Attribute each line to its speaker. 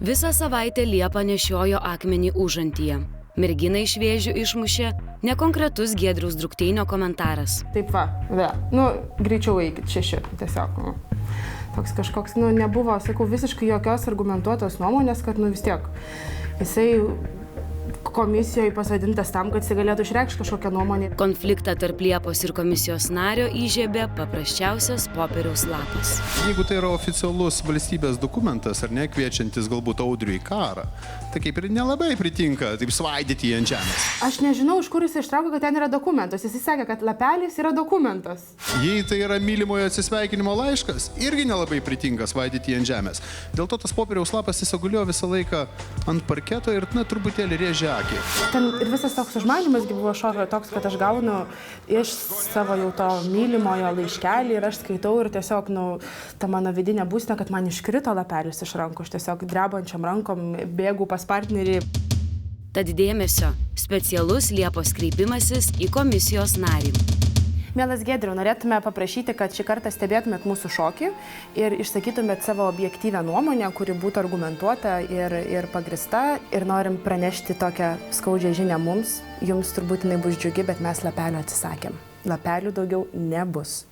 Speaker 1: Visą savaitę Liepa nešiojo akmenį užantyje. Merginą iš vėžių išmušė nekonkretus Giedriaus Drukteinio komentaras.
Speaker 2: Taip greičiau eikit 6, tiesiog. Toks kažkoks, nebuvo, sakau, visiškai jokios argumentuotos nuomonės, kad vis tiek jisai komisijoje pasodintas tam, kad jis galėtų išreikšti kažkokią nuomonę.
Speaker 1: Konfliktą tarp Liepos ir komisijos nario įžiebė paprasčiausias popieriaus lapas.
Speaker 3: Jeigu tai yra oficialus valstybės dokumentas ar ne, kviečiantis galbūt Audrių į karą, tai kaip ir nelabai pritinka taip svaidyti jį ant žemės.
Speaker 2: Aš nežinau, iš kur jis ištraukė, kad ten yra dokumentas. Jis sakė, kad lapelis yra dokumentas.
Speaker 3: Jei tai yra mylimojo atsisveikinimo laiškas, irgi nelabai pritinka svaidyti jį ant žemės. Dėl to tas popieriaus lapas tiesiog gulėjo visą laiką ant parketo ir truputėlį rėžė akį.
Speaker 2: Ten ir visas toks užmanymas buvo toks, kad aš gaunu iš savo jau to mylimojo laiškelį ir aš skaitau ir tiesiog, ta mano vidinė būsena, kad man iškrito lapelis iš rankų. Aš tiesiog drebančiam rankom bėgu pas partnerį.
Speaker 1: Tad dėmesio, specialus Liepos kreipimasis į komisijos narį.
Speaker 2: Mielas Giedriau, norėtume paprašyti, kad šį kartą stebėtumėt mūsų šokį ir išsakytumėt savo objektyvę nuomonę, kuri būtų argumentuota ir pagrįsta. Ir norim pranešti tokią skaudžią žinią mums. Jums turbūt jinai bus džiugi, bet mes lapelio atsisakėm. Lapelių daugiau nebus.